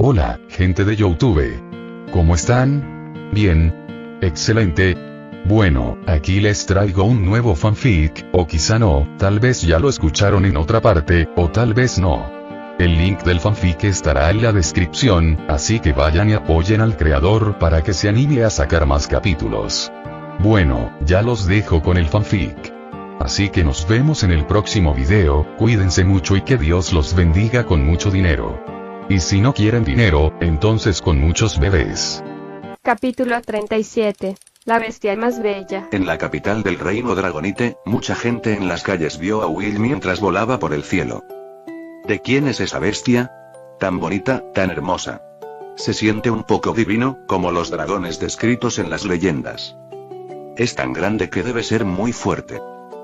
Hola, gente de YouTube. ¿Cómo están? Bien. Excelente. Bueno, aquí les traigo un nuevo fanfic, o quizá no, tal vez ya lo escucharon en otra parte, o tal vez no. El link del fanfic estará en la descripción, así que vayan y apoyen al creador para que se anime a sacar más capítulos. Bueno, ya los dejo con el fanfic. Así que nos vemos en el próximo video, cuídense mucho y que Dios los bendiga con mucho dinero. Y si no quieren dinero, entonces con muchos bebés. Capítulo 37. La bestia más bella. En la capital del reino Dragonite, mucha gente en las calles vio a Will mientras volaba por el cielo. ¿De quién es esa bestia? Tan bonita, tan hermosa. Se siente un poco divino, como los dragones descritos en las leyendas. Es tan grande que debe ser muy fuerte.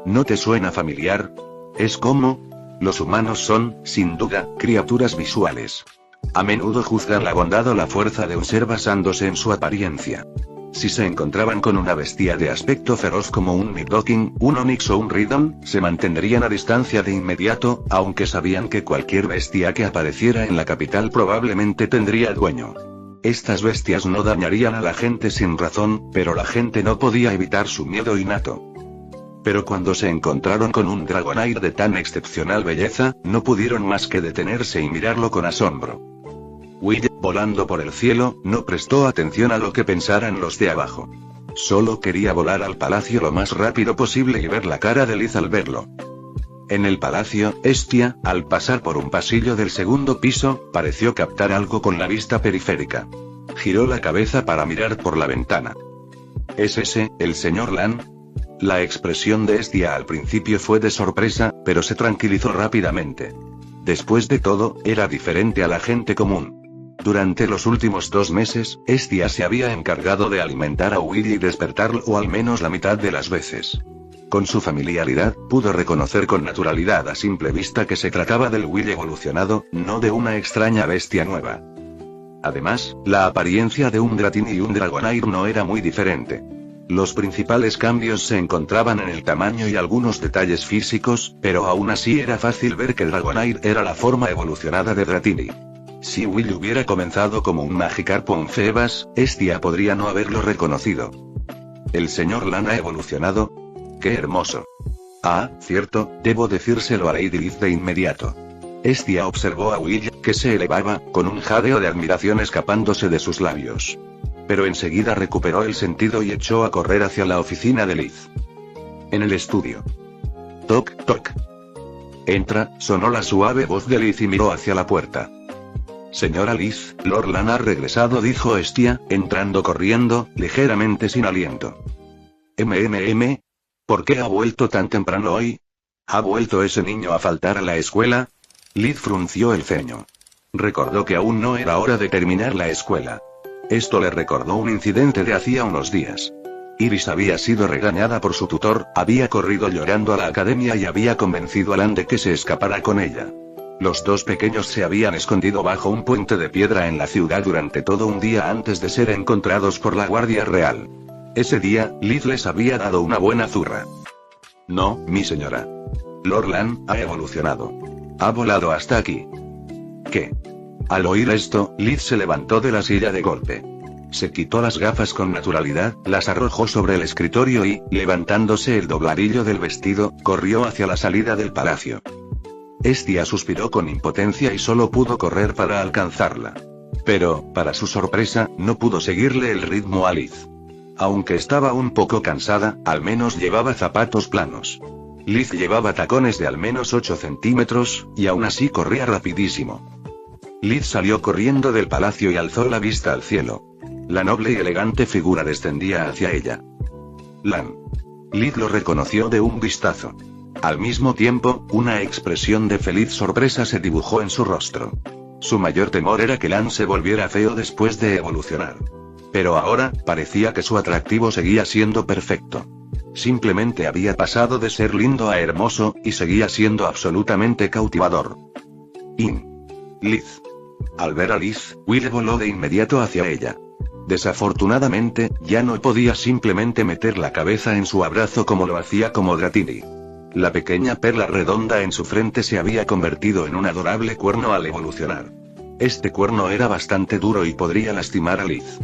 ¿No te suena familiar? Es como... Los humanos son, sin duda, criaturas visuales. A menudo juzgan la bondad o la fuerza de un ser basándose en su apariencia. Si se encontraban con una bestia de aspecto feroz como un Nidoking, un Onix o un Ridon, se mantendrían a distancia de inmediato, aunque sabían que cualquier bestia que apareciera en la capital probablemente tendría dueño. Estas bestias no dañarían a la gente sin razón, pero la gente no podía evitar su miedo innato. Pero cuando se encontraron con un Dragonair de tan excepcional belleza, no pudieron más que detenerse y mirarlo con asombro. Will, volando por el cielo, no prestó atención a lo que pensaran los de abajo. Solo quería volar al palacio lo más rápido posible y ver la cara de Liz al verlo. En el palacio, Estia, al pasar por un pasillo del segundo piso, pareció captar algo con la vista periférica. Giró la cabeza para mirar por la ventana. ¿Es ese, el señor Lan? La expresión de Estia al principio fue de sorpresa, pero se tranquilizó rápidamente. Después de todo, era diferente a la gente común. Durante los últimos 2 meses, Estia se había encargado de alimentar a Will y despertarlo al menos la mitad de las veces. Con su familiaridad, pudo reconocer con naturalidad a simple vista que se trataba del Will evolucionado, no de una extraña bestia nueva. Además, la apariencia de un Dratini y un Dragonair no era muy diferente. Los principales cambios se encontraban en el tamaño y algunos detalles físicos, pero aún así era fácil ver que Dragonair era la forma evolucionada de Dratini. Si Will hubiera comenzado como un Magikarp o un Feebas, Estia podría no haberlo reconocido. ¿El señor Lan ha evolucionado? ¡Qué hermoso! Ah, cierto, debo decírselo a Lady Liz de inmediato. Estia observó a Will, que se elevaba, con un jadeo de admiración escapándose de sus labios. Pero enseguida recuperó el sentido y echó a correr hacia la oficina de Liz. En el estudio. Toc, toc. Entra, sonó la suave voz de Liz y miró hacia la puerta. Señora Liz, Lord Lan ha regresado, dijo Estia, entrando corriendo, ligeramente sin aliento. ¿Por qué ha vuelto tan temprano hoy? ¿Ha vuelto ese niño a faltar a la escuela? Liz frunció el ceño. Recordó que aún no era hora de terminar la escuela. Esto le recordó un incidente de hacía unos días. Iris había sido regañada por su tutor, había corrido llorando a la academia y había convencido a Lan de que se escapara con ella. Los dos pequeños se habían escondido bajo un puente de piedra en la ciudad durante todo un día antes de ser encontrados por la Guardia Real. Ese día, Liz les había dado una buena zurra. No, mi señora. Lord Lan ha evolucionado. Ha volado hasta aquí. ¿Qué? Al oír esto, Liz se levantó de la silla de golpe. Se quitó las gafas con naturalidad, las arrojó sobre el escritorio y, levantándose el dobladillo del vestido, corrió hacia la salida del palacio. Estia suspiró con impotencia y solo pudo correr para alcanzarla. Pero, para su sorpresa, no pudo seguirle el ritmo a Liz. Aunque estaba un poco cansada, al menos llevaba zapatos planos. Liz llevaba tacones de al menos 8 centímetros, y aún así corría rapidísimo. Liz salió corriendo del palacio y alzó la vista al cielo. La noble y elegante figura descendía hacia ella. Lan. Liz lo reconoció de un vistazo. Al mismo tiempo, una expresión de feliz sorpresa se dibujó en su rostro. Su mayor temor era que Lan se volviera feo después de evolucionar. Pero ahora, parecía que su atractivo seguía siendo perfecto. Simplemente había pasado de ser lindo a hermoso, y seguía siendo absolutamente cautivador. Liz. Al ver a Liz, Will voló de inmediato hacia ella. Desafortunadamente, ya no podía simplemente meter la cabeza en su abrazo como lo hacía como Dratini. La pequeña perla redonda en su frente se había convertido en un adorable cuerno al evolucionar. Este cuerno era bastante duro y podría lastimar a Liz.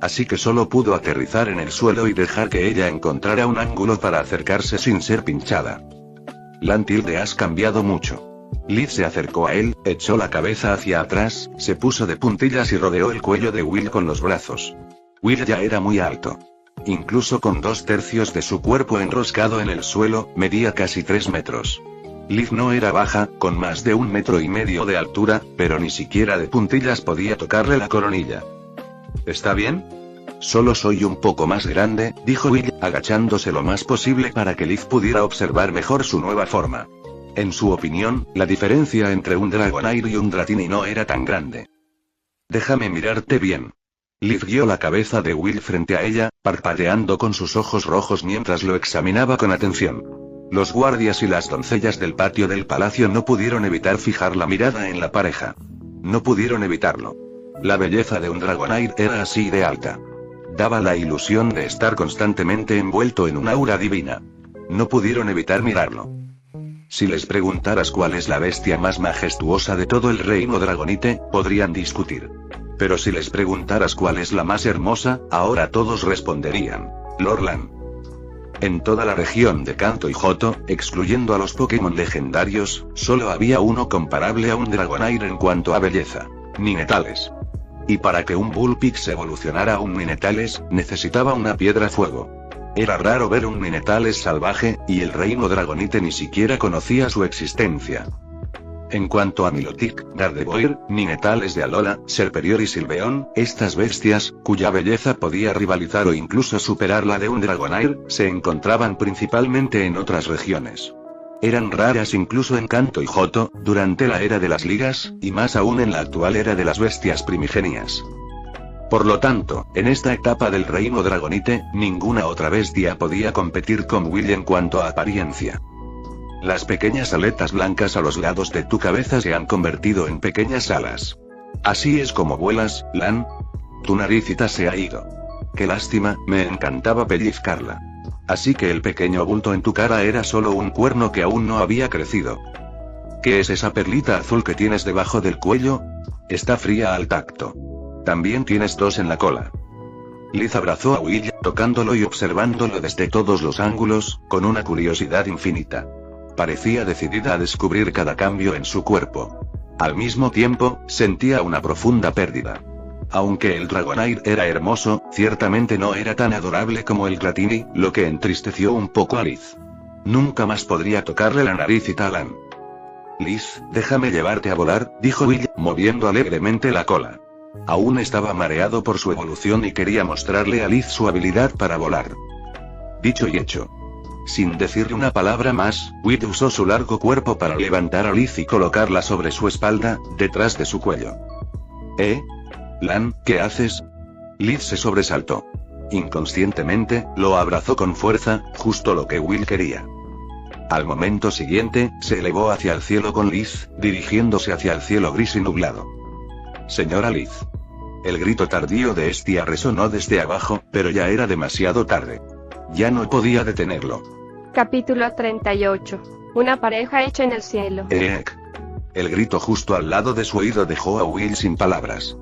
Así que solo pudo aterrizar en el suelo y dejar que ella encontrara un ángulo para acercarse sin ser pinchada. Lan, has cambiado mucho. Liz se acercó a él, echó la cabeza hacia atrás, se puso de puntillas y rodeó el cuello de Will con los brazos. Will ya era muy alto. Incluso con 2/3 de su cuerpo enroscado en el suelo, medía casi 3 metros. Liz no era baja, con más de 1,5 metros de altura, pero ni siquiera de puntillas podía tocarle la coronilla. ¿Está bien? Solo soy un poco más grande, dijo Will, agachándose lo más posible para que Liz pudiera observar mejor su nueva forma. En su opinión, la diferencia entre un Dragonair y un Dratini no era tan grande. Déjame mirarte bien. Liz guió la cabeza de Will frente a ella, parpadeando con sus ojos rojos mientras lo examinaba con atención. Los guardias y las doncellas del patio del palacio no pudieron evitar fijar la mirada en la pareja. No pudieron evitarlo. La belleza de un Dragonair era así de alta. Daba la ilusión de estar constantemente envuelto en un aura divina. No pudieron evitar mirarlo. Si les preguntaras cuál es la bestia más majestuosa de todo el reino Dragonite, podrían discutir. Pero si les preguntaras cuál es la más hermosa, ahora todos responderían: Lord Lan. En toda la región de Kanto y Johto, excluyendo a los Pokémon legendarios, solo había uno comparable a un Dragonair en cuanto a belleza: Ninetales. Y para que un Vulpix evolucionara a un Ninetales, necesitaba una piedra fuego. Era raro ver un Ninetales salvaje, y el reino Dragonite ni siquiera conocía su existencia. En cuanto a Milotic, Gardevoir, Ninetales de Alola, Serperior y Sylveon, estas bestias, cuya belleza podía rivalizar o incluso superar la de un Dragonair, se encontraban principalmente en otras regiones. Eran raras incluso en Kanto y Johto, durante la era de las ligas, y más aún en la actual era de las bestias primigenias. Por lo tanto, en esta etapa del reino Dragonite, ninguna otra bestia podía competir con Will en cuanto a apariencia. Las pequeñas aletas blancas a los lados de tu cabeza se han convertido en pequeñas alas. Así es como vuelas, Lan. Tu naricita se ha ido. Qué lástima, me encantaba pellizcarla. Así que el pequeño bulto en tu cara era solo un cuerno que aún no había crecido. ¿Qué es esa perlita azul que tienes debajo del cuello? Está fría al tacto. También tienes 2 en la cola. Liz abrazó a Will, tocándolo y observándolo desde todos los ángulos, con una curiosidad infinita. Parecía decidida a descubrir cada cambio en su cuerpo. Al mismo tiempo, sentía una profunda pérdida. Aunque el Dragonair era hermoso, ciertamente no era tan adorable como el Dratini, lo que entristeció un poco a Liz. Nunca más podría tocarle la naricita a Lan. Liz, déjame llevarte a volar, dijo Will, moviendo alegremente la cola. Aún estaba mareado por su evolución y quería mostrarle a Liz su habilidad para volar. Dicho y hecho. Sin decirle una palabra más, Will usó su largo cuerpo para levantar a Liz y colocarla sobre su espalda, detrás de su cuello. Lan, ¿qué haces? Liz se sobresaltó. Inconscientemente, lo abrazó con fuerza, justo lo que Will quería. Al momento siguiente, se elevó hacia el cielo con Liz, dirigiéndose hacia el cielo gris y nublado. Señora Liz. El grito tardío de Estia resonó desde abajo, pero ya era demasiado tarde. Ya no podía detenerlo. Capítulo 38. Una pareja hecha en el cielo. El grito justo al lado de su oído dejó a Will sin palabras.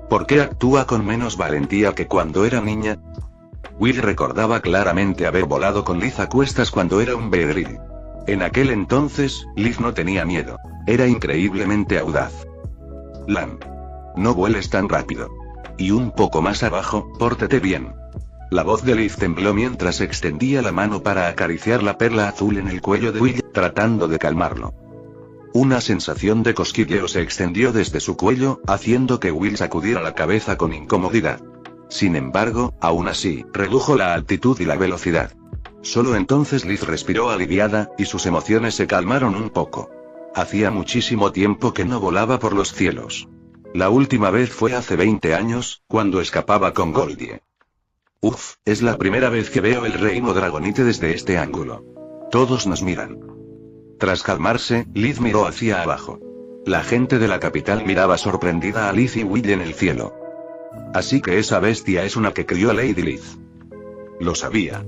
¿Por qué actúa con menos valentía que cuando era niña? Will recordaba claramente haber volado con Liz a cuestas cuando era un Beedrill. En aquel entonces, Liz no tenía miedo. Era increíblemente audaz. Lan. No vueles tan rápido. Y un poco más abajo, pórtate bien. La voz de Liz tembló mientras extendía la mano para acariciar la perla azul en el cuello de Will, tratando de calmarlo. Una sensación de cosquilleo se extendió desde su cuello, haciendo que Will sacudiera la cabeza con incomodidad. Sin embargo, aún así, redujo la altitud y la velocidad. Solo entonces Liz respiró aliviada, y sus emociones se calmaron un poco. Hacía muchísimo tiempo que no volaba por los cielos. La última vez fue hace 20 años, cuando escapaba con Goldie. Es la primera vez que veo el reino Dragonite desde este ángulo. Todos nos miran. Tras calmarse, Liz miró hacia abajo. La gente de la capital miraba sorprendida a Liz y Will en el cielo. Así que esa bestia es una que crió a Lady Liz. Lo sabía.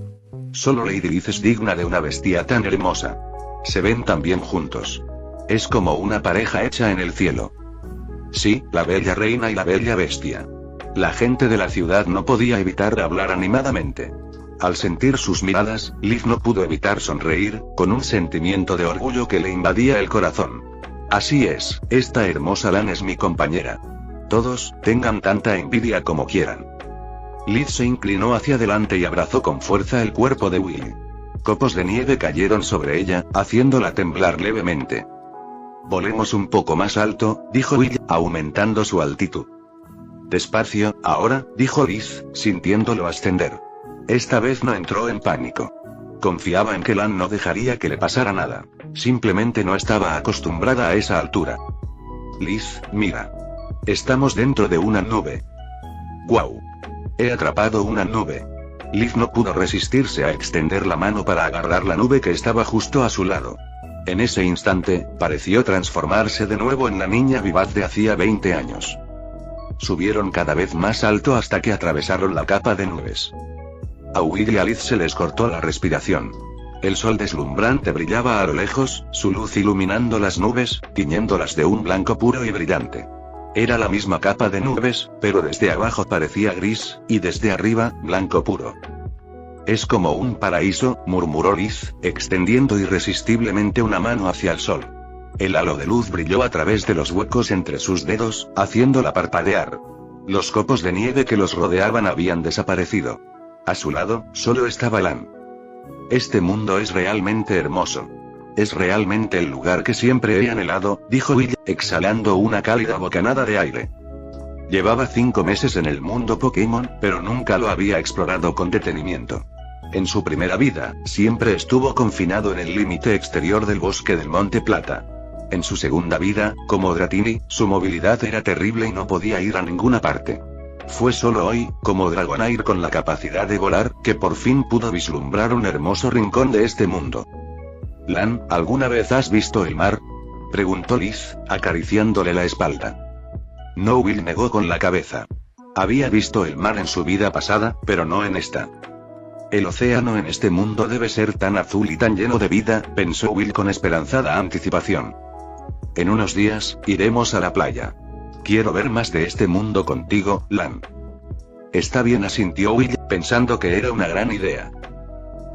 Solo Lady Liz es digna de una bestia tan hermosa. Se ven tan bien juntos. Es como una pareja hecha en el cielo. Sí, la bella reina y la bella bestia. La gente de la ciudad no podía evitar hablar animadamente. Al sentir sus miradas, Liz no pudo evitar sonreír, con un sentimiento de orgullo que le invadía el corazón. Así es, esta hermosa Lan es mi compañera. Todos, tengan tanta envidia como quieran. Liz se inclinó hacia adelante y abrazó con fuerza el cuerpo de Will. Copos de nieve cayeron sobre ella, haciéndola temblar levemente. Volemos un poco más alto, dijo Will, aumentando su altitud. Despacio, ahora, dijo Liz, sintiéndolo ascender. Esta vez no entró en pánico. Confiaba en que Lan no dejaría que le pasara nada. Simplemente no estaba acostumbrada a esa altura. Liz, mira. Estamos dentro de una nube. ¡Guau! He atrapado una nube. Liz no pudo resistirse a extender la mano para agarrar la nube que estaba justo a su lado. En ese instante, pareció transformarse de nuevo en la niña vivaz de hacía 20 años. Subieron cada vez más alto hasta que atravesaron la capa de nubes. A Will y a Liz se les cortó la respiración. El sol deslumbrante brillaba a lo lejos, su luz iluminando las nubes, tiñéndolas de un blanco puro y brillante. Era la misma capa de nubes, pero desde abajo parecía gris, y desde arriba, blanco puro. Es como un paraíso, murmuró Liz, extendiendo irresistiblemente una mano hacia el sol. El halo de luz brilló a través de los huecos entre sus dedos, haciéndola parpadear. Los copos de nieve que los rodeaban habían desaparecido. A su lado, solo estaba Lan. Este mundo es realmente hermoso. Es realmente el lugar que siempre he anhelado, dijo Will, exhalando una cálida bocanada de aire. Llevaba 5 meses en el mundo Pokémon, pero nunca lo había explorado con detenimiento. En su primera vida, siempre estuvo confinado en el límite exterior del bosque del Monte Plata. En su segunda vida, como Dratini, su movilidad era terrible y no podía ir a ninguna parte. Fue solo hoy, como Dragonair con la capacidad de volar, que por fin pudo vislumbrar un hermoso rincón de este mundo. Lan, ¿alguna vez has visto el mar? Preguntó Liz, acariciándole la espalda. No, Will negó con la cabeza. Había visto el mar en su vida pasada, pero no en esta. El océano en este mundo debe ser tan azul y tan lleno de vida, pensó Will con esperanzada anticipación. En unos días, iremos a la playa. Quiero ver más de este mundo contigo, Lan. Está bien, asintió Will, pensando que era una gran idea.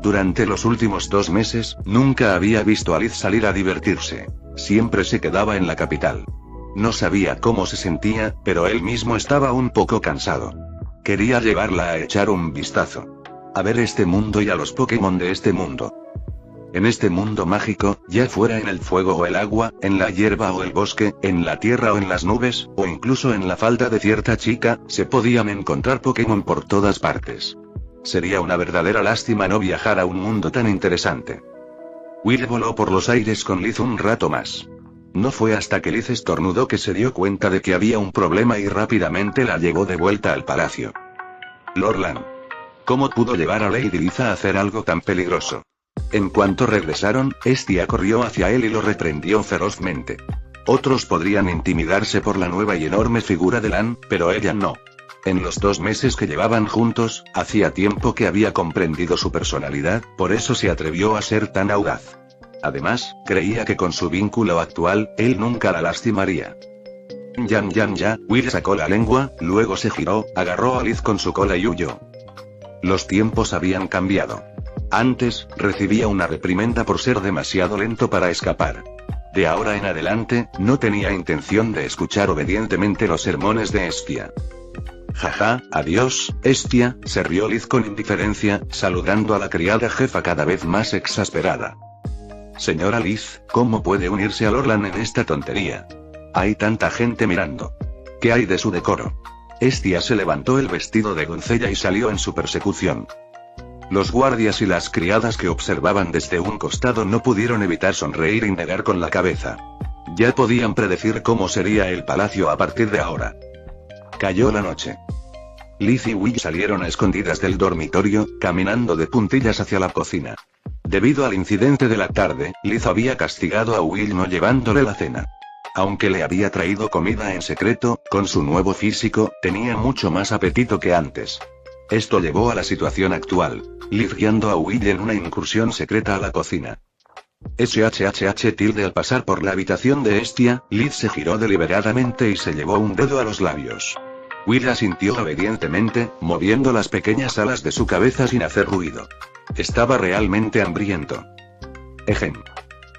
Durante los últimos 2 meses, nunca había visto a Liz salir a divertirse. Siempre se quedaba en la capital. No sabía cómo se sentía, pero él mismo estaba un poco cansado. Quería llevarla a echar un vistazo. A ver este mundo y a los Pokémon de este mundo. En este mundo mágico, ya fuera en el fuego o el agua, en la hierba o el bosque, en la tierra o en las nubes, o incluso en la falda de cierta chica, se podían encontrar Pokémon por todas partes. Sería una verdadera lástima no viajar a un mundo tan interesante. Will voló por los aires con Liz un rato más. No fue hasta que Liz estornudó que se dio cuenta de que había un problema y rápidamente la llevó de vuelta al palacio. Lord Lan. ¿Cómo pudo llevar a Lady Liz a hacer algo tan peligroso? En cuanto regresaron, Estia corrió hacia él y lo reprendió ferozmente. Otros podrían intimidarse por la nueva y enorme figura de Lan, pero ella no. En los 2 meses que llevaban juntos, hacía tiempo que había comprendido su personalidad, por eso se atrevió a ser tan audaz. Además, creía que con su vínculo actual, él nunca la lastimaría. Ya, Will sacó la lengua, luego se giró, agarró a Liz con su cola y huyó. Los tiempos habían cambiado. Antes, recibía una reprimenda por ser demasiado lento para escapar. De ahora en adelante, no tenía intención de escuchar obedientemente los sermones de Estia. Jaja, adiós, Estia, se rió Liz con indiferencia, saludando a la criada jefa cada vez más exasperada. Señora Liz, ¿cómo puede unirse a Lord Lan en esta tontería? Hay tanta gente mirando. ¿Qué hay de su decoro? Estia se levantó el vestido de doncella y salió en su persecución. Los guardias y las criadas que observaban desde un costado no pudieron evitar sonreír y negar con la cabeza. Ya podían predecir cómo sería el palacio a partir de ahora. Cayó la noche. Liz y Will salieron a escondidas del dormitorio, caminando de puntillas hacia la cocina. Debido al incidente de la tarde, Liz había castigado a Will no llevándole la cena. Aunque le había traído comida en secreto, con su nuevo físico, tenía mucho más apetito que antes. Esto llevó a la situación actual. Liz guiando a Will en una incursión secreta a la cocina. SHHH al pasar por la habitación de Hestia, Liz se giró deliberadamente y se llevó un dedo a los labios. Will asintió obedientemente, moviendo las pequeñas alas de su cabeza sin hacer ruido. Estaba realmente hambriento. Ejem.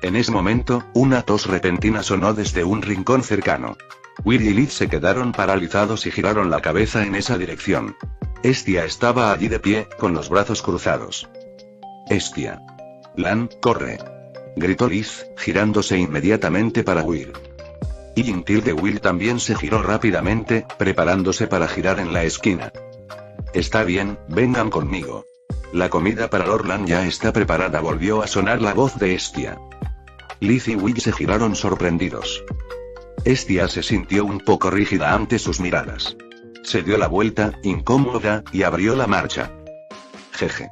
En ese momento, una tos repentina sonó desde un rincón cercano. Will y Liz se quedaron paralizados y giraron la cabeza en esa dirección. Hestia estaba allí de pie, con los brazos cruzados. Hestia. Lan, corre. Gritó Liz, girándose inmediatamente para Will. Will también se giró rápidamente, preparándose para girar en la esquina. Está bien, vengan conmigo. La comida para Lord Lan ya está preparada, volvió a sonar la voz de Hestia. Liz y Will se giraron sorprendidos. Hestia se sintió un poco rígida ante sus miradas. Se dio la vuelta, incómoda, y abrió la marcha. Jeje.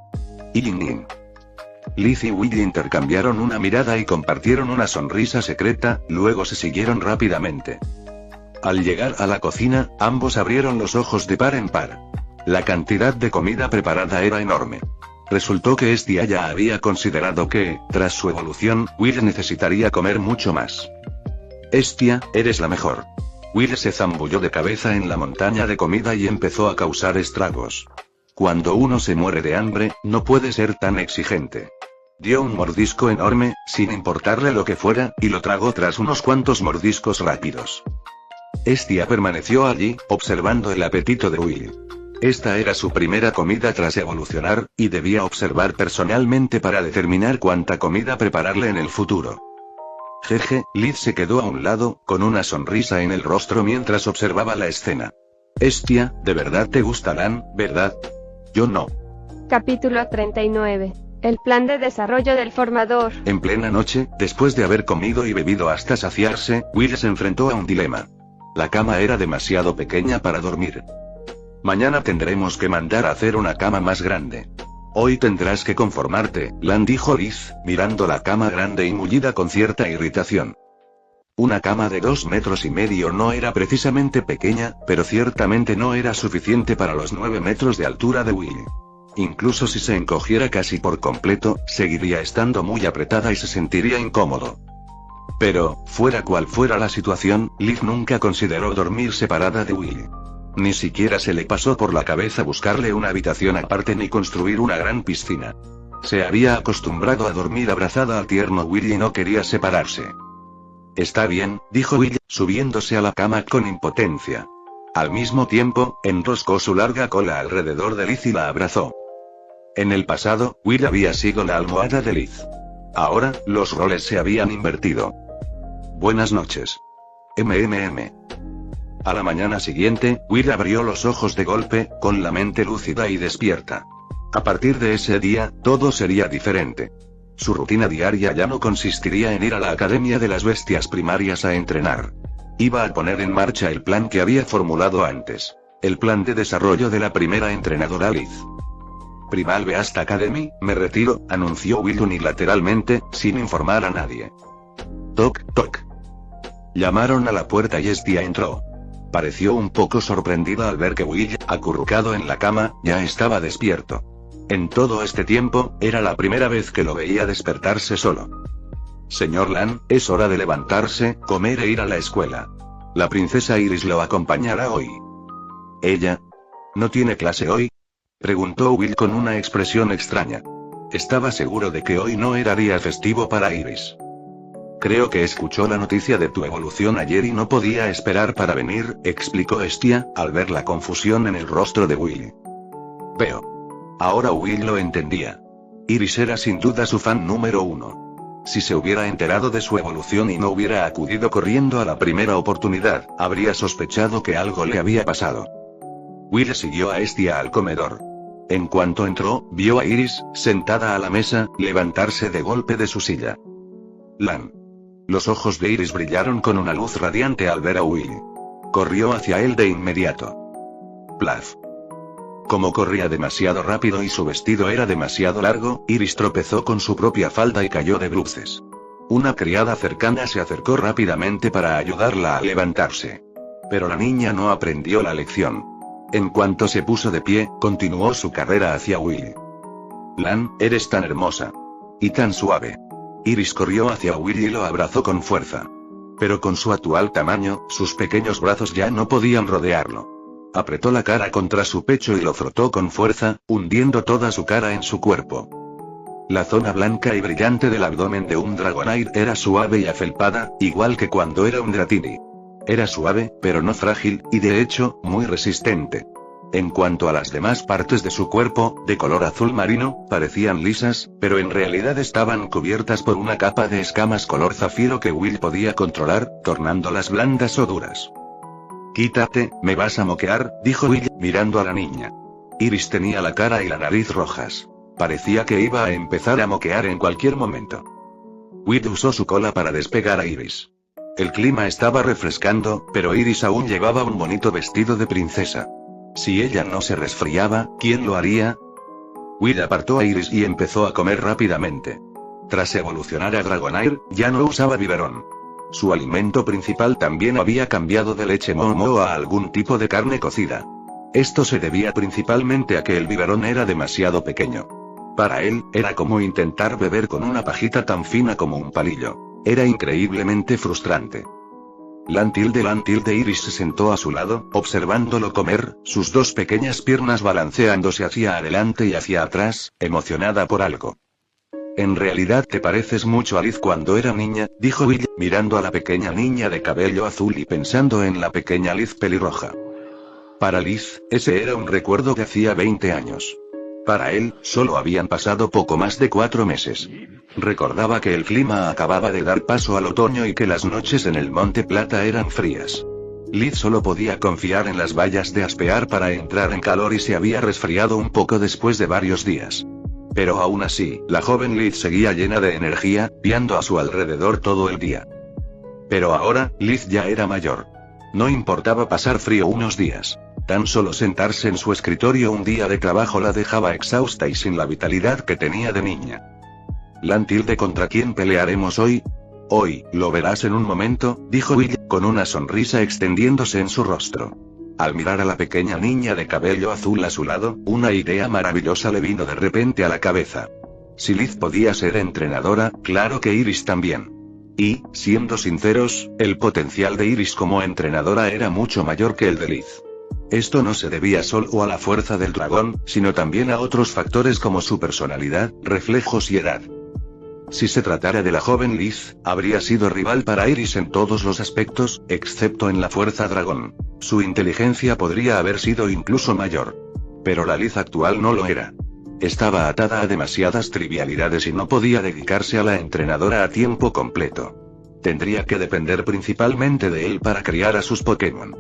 Liz y Will intercambiaron una mirada y compartieron una sonrisa secreta, luego se siguieron rápidamente. Al llegar a la cocina, ambos abrieron los ojos de par en par. La cantidad de comida preparada era enorme. Resultó que Hestia ya había considerado que, tras su evolución, Will necesitaría comer mucho más. Hestia, eres la mejor. Will se zambulló de cabeza en la montaña de comida y empezó a causar estragos. Cuando uno se muere de hambre, no puede ser tan exigente. Dio un mordisco enorme, sin importarle lo que fuera, y lo tragó tras unos cuantos mordiscos rápidos. Hestia permaneció allí, observando el apetito de Will. Esta era su primera comida tras evolucionar, y debía observar personalmente para determinar cuánta comida prepararle en el futuro. Jeje, Liz se quedó a un lado, con una sonrisa en el rostro mientras observaba la escena. Hestia, ¿de verdad te gustarán, verdad? Yo no. Capítulo 39. El plan de desarrollo del formador. En plena noche, después de haber comido y bebido hasta saciarse, Will se enfrentó a un dilema. La cama era demasiado pequeña para dormir. Mañana tendremos que mandar a hacer una cama más grande. Hoy tendrás que conformarte, Lan, dijo Liz, mirando la cama grande y mullida con cierta irritación. Una cama de 2,5 metros no era precisamente pequeña, pero ciertamente no era suficiente para los 9 metros de altura de Will. Incluso si se encogiera casi por completo, seguiría estando muy apretada y se sentiría incómodo. Pero, fuera cual fuera la situación, Liz nunca consideró dormir separada de Will. Ni siquiera se le pasó por la cabeza buscarle una habitación aparte ni construir una gran piscina. Se había acostumbrado a dormir abrazada al tierno Will y no quería separarse. Está bien, dijo Will, subiéndose a la cama con impotencia. Al mismo tiempo, enroscó su larga cola alrededor de Liz y la abrazó. En el pasado, Will había sido la almohada de Liz. Ahora, los roles se habían invertido. Buenas noches. A la mañana siguiente, Will abrió los ojos de golpe, con la mente lúcida y despierta. A partir de ese día, todo sería diferente. Su rutina diaria ya no consistiría en ir a la Academia de las Bestias Primarias a entrenar. Iba a poner en marcha el plan que había formulado antes. El plan de desarrollo de la primera entrenadora Liz. Primal Beast Academy, me retiro, anunció Will unilateralmente, sin informar a nadie. Toc, toc. Llamaron a la puerta y Hestia entró. Pareció un poco sorprendida al ver que Will, acurrucado en la cama, ya estaba despierto. En todo este tiempo, era la primera vez que lo veía despertarse solo. Señor Lan, es hora de levantarse, comer e ir a la escuela. La princesa Iris lo acompañará hoy. ¿Ella? ¿No tiene clase hoy? Preguntó Will con una expresión extraña. Estaba seguro de que hoy no era día festivo para Iris. Creo que escuchó la noticia de tu evolución ayer y no podía esperar para venir, explicó Hestia, al ver la confusión en el rostro de Will. Veo. Ahora Will lo entendía. Iris era sin duda su fan número 1. Si se hubiera enterado de su evolución y no hubiera acudido corriendo a la primera oportunidad, habría sospechado que algo le había pasado. Will siguió a Hestia al comedor. En cuanto entró, vio a Iris, sentada a la mesa, levantarse de golpe de su silla. Lan. Los ojos de Iris brillaron con una luz radiante al ver a Will. Corrió hacia él de inmediato. Plaf. Como corría demasiado rápido y su vestido era demasiado largo, Iris tropezó con su propia falda y cayó de bruces. Una criada cercana se acercó rápidamente para ayudarla a levantarse. Pero la niña no aprendió la lección. En cuanto se puso de pie, continuó su carrera hacia Will. Lan, eres tan hermosa. Y tan suave. Iris corrió hacia Will y lo abrazó con fuerza. Pero con su actual tamaño, sus pequeños brazos ya no podían rodearlo. Apretó la cara contra su pecho y lo frotó con fuerza, hundiendo toda su cara en su cuerpo. La zona blanca y brillante del abdomen de un Dragonair era suave y afelpada, igual que cuando era un Dratini. Era suave, pero no frágil, y de hecho, muy resistente. En cuanto a las demás partes de su cuerpo, de color azul marino, parecían lisas, pero en realidad estaban cubiertas por una capa de escamas color zafiro que Will podía controlar, tornándolas blandas o duras. «Quítate, me vas a moquear», dijo Will, mirando a la niña. Iris tenía la cara y la nariz rojas. Parecía que iba a empezar a moquear en cualquier momento. Will usó su cola para despegar a Iris. El clima estaba refrescando, pero Iris aún llevaba un bonito vestido de princesa. Si ella no se resfriaba, ¿quién lo haría? Will apartó a Iris y empezó a comer rápidamente. Tras evolucionar a Dragonair, ya no usaba biberón. Su alimento principal también había cambiado de leche momo a algún tipo de carne cocida. Esto se debía principalmente a que el biberón era demasiado pequeño. Para él, era como intentar beber con una pajita tan fina como un palillo. Era increíblemente frustrante. Lantilde Iris se sentó a su lado, observándolo comer, sus dos pequeñas piernas balanceándose hacia adelante y hacia atrás, emocionada por algo. «En realidad te pareces mucho a Liz cuando era niña», dijo Will, mirando a la pequeña niña de cabello azul y pensando en la pequeña Liz pelirroja. Para Liz, ese era un recuerdo de hacía 20 años. Para él, solo habían pasado poco más de 4 meses. Recordaba que el clima acababa de dar paso al otoño y que las noches en el Monte Plata eran frías. Liz solo podía confiar en las vallas de aspear para entrar en calor y se había resfriado un poco después de varios días. Pero aún así, la joven Liz seguía llena de energía, viendo a su alrededor todo el día. Pero ahora, Liz ya era mayor. No importaba pasar frío unos días. Tan solo sentarse en su escritorio un día de trabajo la dejaba exhausta y sin la vitalidad que tenía de niña. «Lantilde, ¿contra quién pelearemos hoy?» «Hoy, lo verás en un momento», dijo Will, con una sonrisa extendiéndose en su rostro. Al mirar a la pequeña niña de cabello azul a su lado, una idea maravillosa le vino de repente a la cabeza. Si Liz podía ser entrenadora, claro que Iris también. Y, siendo sinceros, el potencial de Iris como entrenadora era mucho mayor que el de Liz. Esto no se debía solo a la fuerza del dragón, sino también a otros factores como su personalidad, reflejos y edad. Si se tratara de la joven Liz, habría sido rival para Iris en todos los aspectos, excepto en la fuerza dragón. Su inteligencia podría haber sido incluso mayor. Pero la Liz actual no lo era. Estaba atada a demasiadas trivialidades y no podía dedicarse a la entrenadora a tiempo completo. Tendría que depender principalmente de él para criar a sus Pokémon.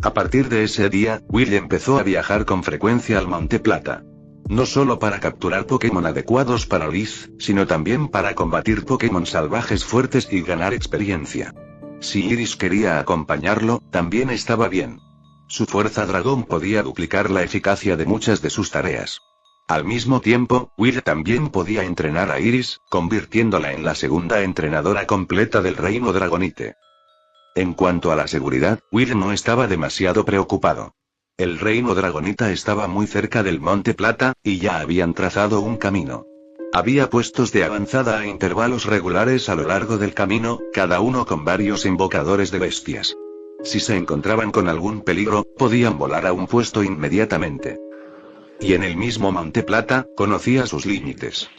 A partir de ese día, Will empezó a viajar con frecuencia al Monte Plata. No solo para capturar Pokémon adecuados para Liz, sino también para combatir Pokémon salvajes fuertes y ganar experiencia. Si Iris quería acompañarlo, también estaba bien. Su fuerza dragón podía duplicar la eficacia de muchas de sus tareas. Al mismo tiempo, Will también podía entrenar a Iris, convirtiéndola en la segunda entrenadora completa del Reino Dragonite. En cuanto a la seguridad, Will no estaba demasiado preocupado. El Reino Dragonita estaba muy cerca del Monte Plata, y ya habían trazado un camino. Había puestos de avanzada a intervalos regulares a lo largo del camino, cada uno con varios invocadores de bestias. Si se encontraban con algún peligro, podían volar a un puesto inmediatamente. Y en el mismo Monte Plata, conocía sus límites.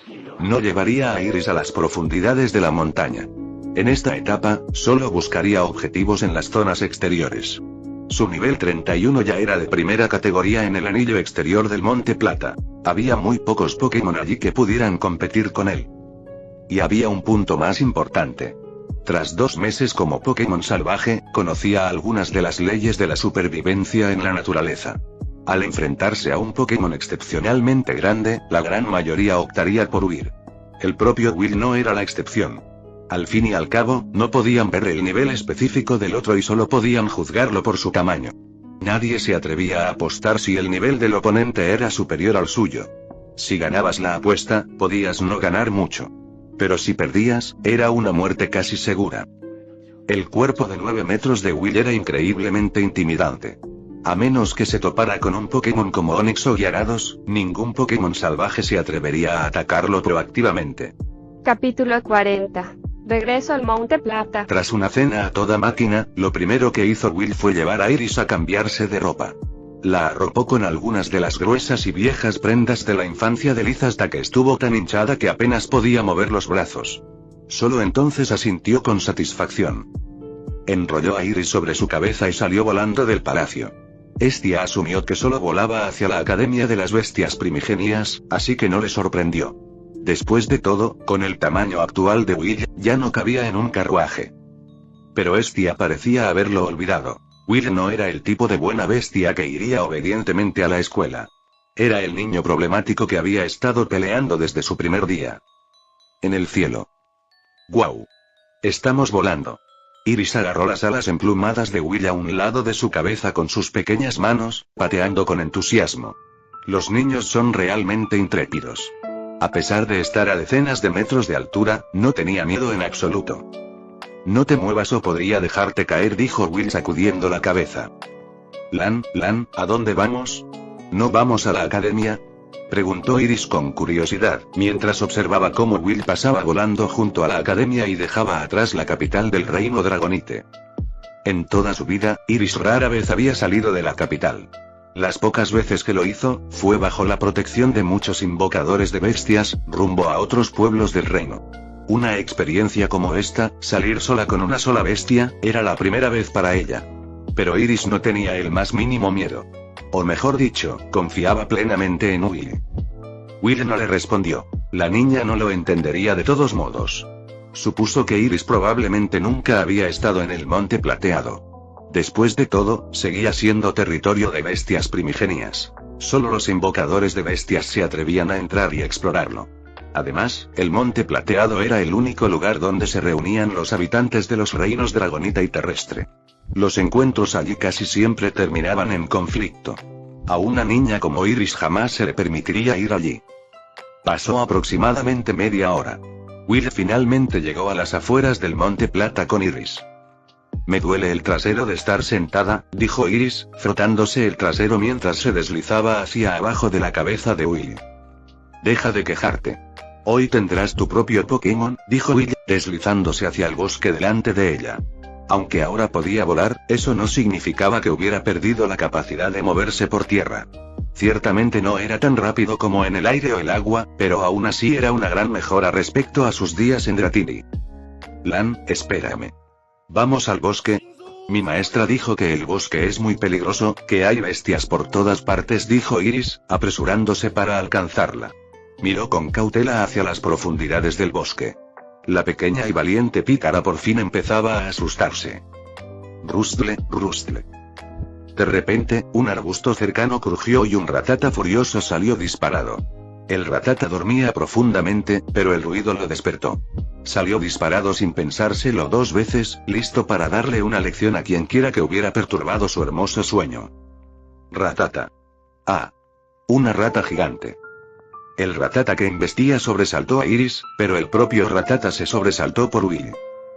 No llevaría a Iris a las profundidades de la montaña. En esta etapa, solo buscaría objetivos en las zonas exteriores. Su nivel 31 ya era de primera categoría en el anillo exterior del Monte Plata. Había muy pocos Pokémon allí que pudieran competir con él. Y había un punto más importante. Tras 2 meses como Pokémon salvaje, conocía algunas de las leyes de la supervivencia en la naturaleza. Al enfrentarse a un Pokémon excepcionalmente grande, la gran mayoría optaría por huir. El propio Will no era la excepción. Al fin y al cabo, no podían ver el nivel específico del otro y solo podían juzgarlo por su tamaño. Nadie se atrevía a apostar si el nivel del oponente era superior al suyo. Si ganabas la apuesta, podías no ganar mucho. Pero si perdías, era una muerte casi segura. El cuerpo de 9 metros de Will era increíblemente intimidante. A menos que se topara con un Pokémon como Onix o Gyarados, ningún Pokémon salvaje se atrevería a atacarlo proactivamente. Capítulo 40. Regreso al Monte Plata. Tras una cena a toda máquina, lo primero que hizo Will fue llevar a Iris a cambiarse de ropa. La arropó con algunas de las gruesas y viejas prendas de la infancia de Liz hasta que estuvo tan hinchada que apenas podía mover los brazos. Solo entonces asintió con satisfacción. Enrolló a Iris sobre su cabeza y salió volando del palacio. Estia asumió que solo volaba hacia la Academia de las Bestias Primigenias, así que no le sorprendió. Después de todo, con el tamaño actual de Will, ya no cabía en un carruaje. Pero Estia parecía haberlo olvidado. Will no era el tipo de buena bestia que iría obedientemente a la escuela. Era el niño problemático que había estado peleando desde su primer día. En el cielo. ¡Guau! Estamos volando. Iris agarró las alas emplumadas de Will a un lado de su cabeza con sus pequeñas manos, pateando con entusiasmo. Los niños son realmente intrépidos. A pesar de estar a decenas de metros de altura, no tenía miedo en absoluto. No te muevas o podría dejarte caer, dijo Will sacudiendo la cabeza. Lan, ¿a dónde vamos? ¿No vamos a la academia?, preguntó Iris con curiosidad, mientras observaba cómo Will pasaba volando junto a la academia y dejaba atrás la capital del reino Dragonite. En toda su vida, Iris rara vez había salido de la capital. Las pocas veces que lo hizo, fue bajo la protección de muchos invocadores de bestias, rumbo a otros pueblos del reino. Una experiencia como esta, salir sola con una sola bestia, era la primera vez para ella. Pero Iris no tenía el más mínimo miedo. O mejor dicho, confiaba plenamente en Will. Will no le respondió. La niña no lo entendería de todos modos. Supuso que Iris probablemente nunca había estado en el Monte Plateado. Después de todo, seguía siendo territorio de bestias primigenias. Solo los invocadores de bestias se atrevían a entrar y explorarlo. Además, el Monte Plateado era el único lugar donde se reunían los habitantes de los reinos Dragonita y Terrestre. Los encuentros allí casi siempre terminaban en conflicto. A una niña como Iris jamás se le permitiría ir allí. Pasó aproximadamente media hora. Will finalmente llegó a las afueras del Monte Plata con Iris. Me duele el trasero de estar sentada, dijo Iris, frotándose el trasero mientras se deslizaba hacia abajo de la cabeza de Will. Deja de quejarte. Hoy tendrás tu propio Pokémon, dijo Will, deslizándose hacia el bosque delante de ella. Aunque ahora podía volar, eso no significaba que hubiera perdido la capacidad de moverse por tierra. Ciertamente no era tan rápido como en el aire o el agua, pero aún así era una gran mejora respecto a sus días en Dratini. Lan, espérame. ¿Vamos al bosque? Mi maestra dijo que el bosque es muy peligroso, que hay bestias por todas partes, dijo Iris, apresurándose para alcanzarla. Miró con cautela hacia las profundidades del bosque. La pequeña y valiente pícara por fin empezaba a asustarse. Rustle, rustle. De repente, un arbusto cercano crujió y un ratata furioso salió disparado. El ratata dormía profundamente, pero el ruido lo despertó. Salió disparado sin pensárselo dos veces, listo para darle una lección a quien quiera que hubiera perturbado su hermoso sueño. Ratata. Ah. Una rata gigante. El ratata que embestía sobresaltó a Iris, pero el propio ratata se sobresaltó por Will.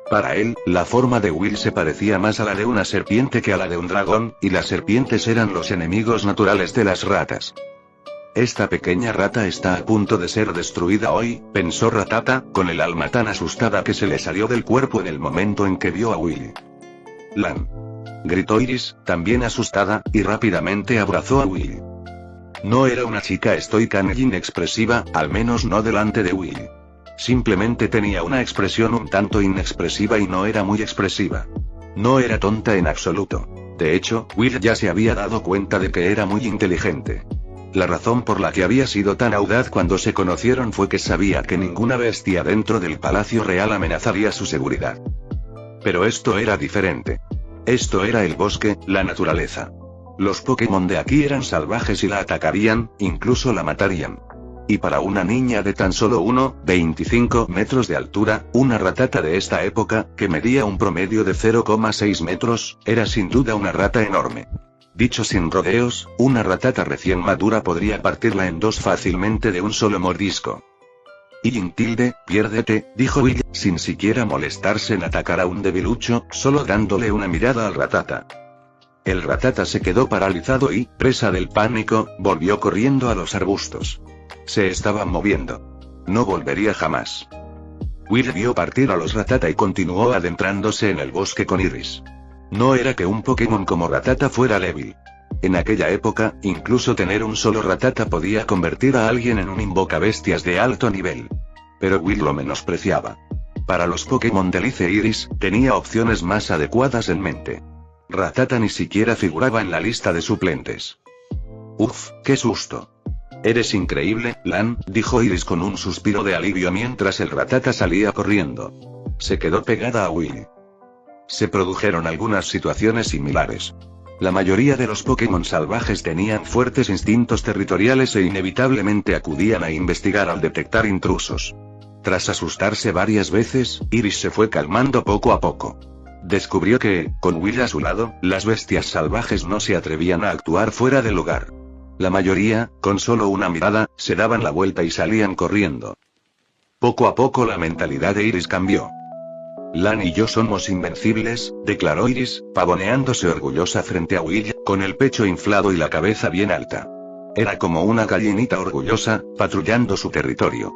Para él, la forma de Will se parecía más a la de una serpiente que a la de un dragón, y las serpientes eran los enemigos naturales de las ratas. Esta pequeña rata está a punto de ser destruida hoy, pensó Ratata, con el alma tan asustada que se le salió del cuerpo en el momento en que vio a Will. Lan. Gritó Iris, también asustada, y rápidamente abrazó a Will. No era una chica estoica ni inexpresiva, al menos no delante de Will. Simplemente tenía una expresión un tanto inexpresiva y no era muy expresiva. No era tonta en absoluto. De hecho, Will ya se había dado cuenta de que era muy inteligente. La razón por la que había sido tan audaz cuando se conocieron fue que sabía que ninguna bestia dentro del Palacio Real amenazaría su seguridad. Pero esto era diferente. Esto era el bosque, la naturaleza. Los Pokémon de aquí eran salvajes y la atacarían, incluso la matarían. Y para una niña de tan solo 1,25 metros de altura, una ratata de esta época, que medía un promedio de 0,6 metros, era sin duda una rata enorme. Dicho sin rodeos, una ratata recién madura podría partirla en dos fácilmente de un solo mordisco. Tilde, piérdete, dijo Will, sin siquiera molestarse en atacar a un debilucho, solo dándole una mirada al ratata. El ratata se quedó paralizado y, presa del pánico, volvió corriendo a los arbustos. Se estaba moviendo. No volvería jamás. Will vio partir a los Rattata y continuó adentrándose en el bosque con Iris. No era que un Pokémon como Rattata fuera débil. En aquella época, incluso tener un solo Rattata podía convertir a alguien en un invocabestias de alto nivel. Pero Will lo menospreciaba. Para los Pokémon de Lice Iris, tenía opciones más adecuadas en mente. Rattata ni siquiera figuraba en la lista de suplentes. Uf, qué susto. Eres increíble, Lan, dijo Iris con un suspiro de alivio mientras el Rattata salía corriendo. Se quedó pegada a Will. Se produjeron algunas situaciones similares. La mayoría de los Pokémon salvajes tenían fuertes instintos territoriales e inevitablemente acudían a investigar al detectar intrusos. Tras asustarse varias veces, Iris se fue calmando poco a poco. Descubrió que, con Will a su lado, las bestias salvajes no se atrevían a actuar fuera del lugar. La mayoría, con solo una mirada, se daban la vuelta y salían corriendo. Poco a poco la mentalidad de Iris cambió. Lan y yo somos invencibles, declaró Iris, pavoneándose orgullosa frente a Will, con el pecho inflado y la cabeza bien alta. Era como una gallinita orgullosa, patrullando su territorio.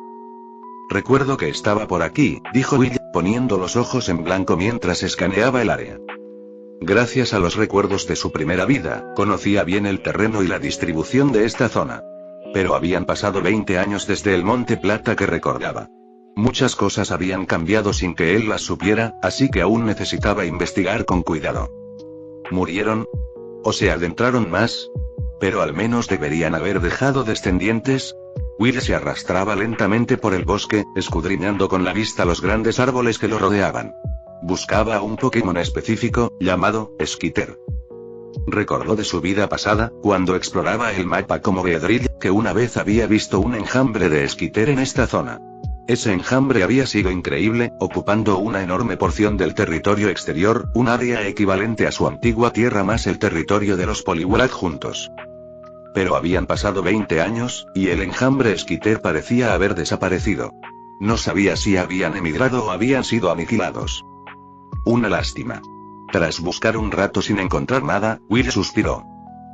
Recuerdo que estaba por aquí, dijo Will, poniendo los ojos en blanco mientras escaneaba el área. Gracias a los recuerdos de su primera vida, conocía bien el terreno y la distribución de esta zona. Pero habían pasado 20 años desde el Monte Plata que recordaba. Muchas cosas habían cambiado sin que él las supiera, así que aún necesitaba investigar con cuidado. ¿Murieron? ¿O se adentraron más? Pero al menos deberían haber dejado descendientes. Will se arrastraba lentamente por el bosque, escudriñando con la vista los grandes árboles que lo rodeaban. Buscaba a un Pokémon específico, llamado Skitter. Recordó de su vida pasada, cuando exploraba el mapa como Beedrill, que una vez había visto un enjambre de Skitter en esta zona. Ese enjambre había sido increíble, ocupando una enorme porción del territorio exterior, un área equivalente a su antigua tierra más el territorio de los Poliwrath juntos. Pero habían pasado 20 años, y el enjambre Skitter parecía haber desaparecido. No sabía si habían emigrado o habían sido aniquilados. Una lástima. Tras buscar un rato sin encontrar nada, Will suspiró.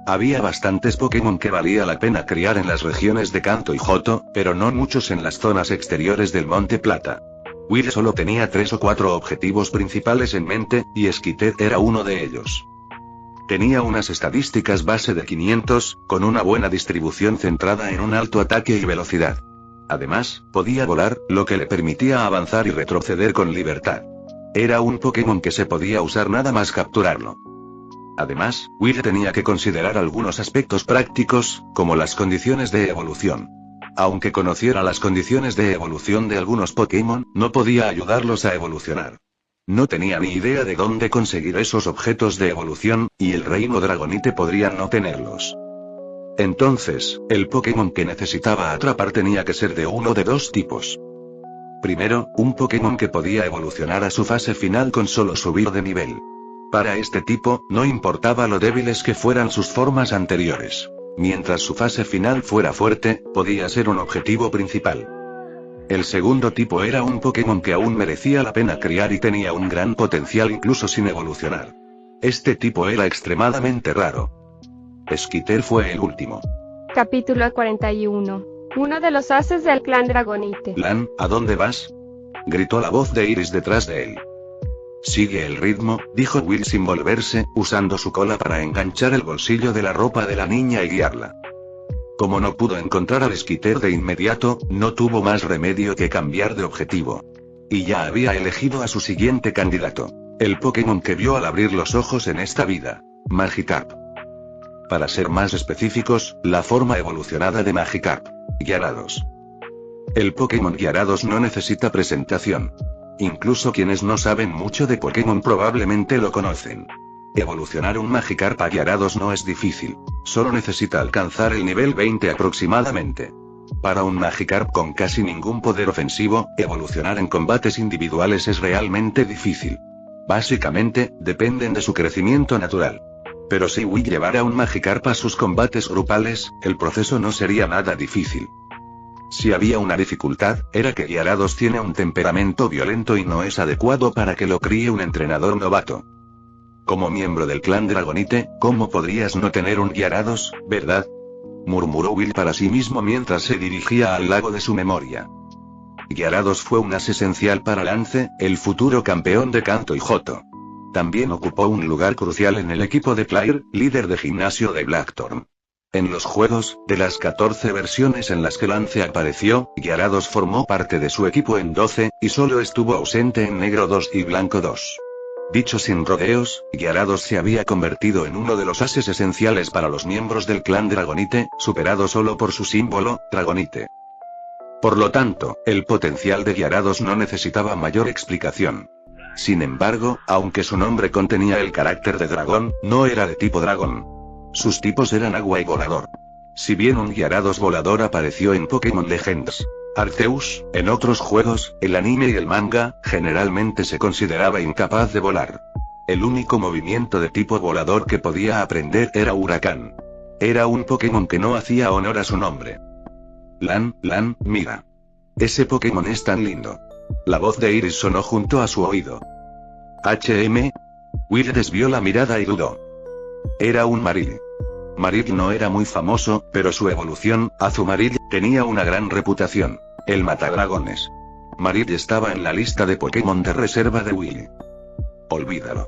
Había bastantes Pokémon que valía la pena criar en las regiones de Kanto y Johto, pero no muchos en las zonas exteriores del Monte Plata. Will solo tenía 3 o 4 objetivos principales en mente, y Skitter era uno de ellos. Tenía unas estadísticas base de 500, con una buena distribución centrada en un alto ataque y velocidad. Además, podía volar, lo que le permitía avanzar y retroceder con libertad. Era un Pokémon que se podía usar nada más capturarlo. Además, Will tenía que considerar algunos aspectos prácticos, como las condiciones de evolución. Aunque conociera las condiciones de evolución de algunos Pokémon, no podía ayudarlos a evolucionar. No tenía ni idea de dónde conseguir esos objetos de evolución, y el Reino Dragonite podría no tenerlos. Entonces, el Pokémon que necesitaba atrapar tenía que ser de uno de 2 tipos. Primero, un Pokémon que podía evolucionar a su fase final con solo subir de nivel. Para este tipo, no importaba lo débiles que fueran sus formas anteriores. Mientras su fase final fuera fuerte, podía ser un objetivo principal. El segundo tipo era un Pokémon que aún merecía la pena criar y tenía un gran potencial incluso sin evolucionar. Este tipo era extremadamente raro. Skitter fue el último. Capítulo 41. Uno de los haces del clan Dragonite. Lan, ¿a dónde vas? Gritó la voz de Iris detrás de él. Sigue el ritmo, dijo Will sin volverse, usando su cola para enganchar el bolsillo de la ropa de la niña y guiarla. Como no pudo encontrar al Skitter de inmediato, no tuvo más remedio que cambiar de objetivo. Y ya había elegido a su siguiente candidato. El Pokémon que vio al abrir los ojos en esta vida. Magikarp. Para ser más específicos, la forma evolucionada de Magikarp. Gyarados. El Pokémon Gyarados no necesita presentación. Incluso quienes no saben mucho de Pokémon probablemente lo conocen. Evolucionar un Magikarp a Gyarados no es difícil. Solo necesita alcanzar el nivel 20 aproximadamente. Para un Magikarp con casi ningún poder ofensivo, evolucionar en combates individuales es realmente difícil. Básicamente, dependen de su crecimiento natural. Pero si Will llevara un Magikarp a sus combates grupales, el proceso no sería nada difícil. Si había una dificultad, era que Gyarados tiene un temperamento violento y no es adecuado para que lo críe un entrenador novato. Como miembro del clan Dragonite, ¿cómo podrías no tener un Gyarados, verdad? Murmuró Will para sí mismo mientras se dirigía al lago de su memoria. Gyarados fue un as esencial para Lance, el futuro campeón de Kanto y Johto. También ocupó un lugar crucial en el equipo de Clair, líder de gimnasio de Blackthorn. En los juegos, de las 14 versiones en las que Lance apareció, Gyarados formó parte de su equipo en 12, y solo estuvo ausente en Negro 2 y Blanco 2. Dicho sin rodeos, Gyarados se había convertido en uno de los ases esenciales para los miembros del clan Dragonite, superado solo por su símbolo, Dragonite. Por lo tanto, el potencial de Gyarados no necesitaba mayor explicación. Sin embargo, aunque su nombre contenía el carácter de dragón, no era de tipo dragón. Sus tipos eran agua y volador. Si bien un Gyarados volador apareció en Pokémon Legends Arceus, en otros juegos, el anime y el manga, generalmente se consideraba incapaz de volar. El único movimiento de tipo volador que podía aprender era Huracán. Era un Pokémon que no hacía honor a su nombre. Lan, mira. Ese Pokémon es tan lindo. La voz de Iris sonó junto a su oído. Will desvió la mirada y dudó. Era un Marill. Marill no era muy famoso, pero su evolución, Azumarill, tenía una gran reputación. El matadragones. Marill estaba en la lista de Pokémon de reserva de Will. Olvídalo.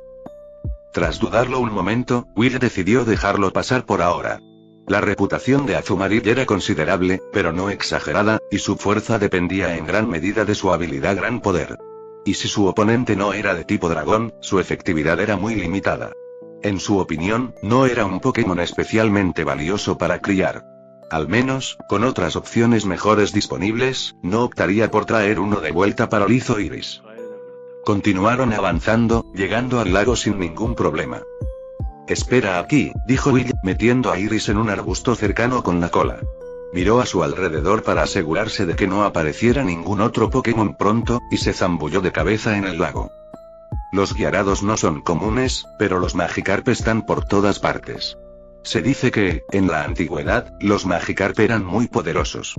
Tras dudarlo un momento, Will decidió dejarlo pasar por ahora. La reputación de Azumarill era considerable, pero no exagerada, y su fuerza dependía en gran medida de su habilidad Gran Poder. Y si su oponente no era de tipo dragón, su efectividad era muy limitada. En su opinión, no era un Pokémon especialmente valioso para criar. Al menos, con otras opciones mejores disponibles, no optaría por traer uno de vuelta para Lizo Iris. Continuaron avanzando, llegando al lago sin ningún problema. Espera aquí, dijo Will, metiendo a Iris en un arbusto cercano con la cola. Miró a su alrededor para asegurarse de que no apareciera ningún otro Pokémon pronto, y se zambulló de cabeza en el lago. Los Gyarados no son comunes, pero los Magikarp están por todas partes. Se dice que, en la antigüedad, los Magikarp eran muy poderosos.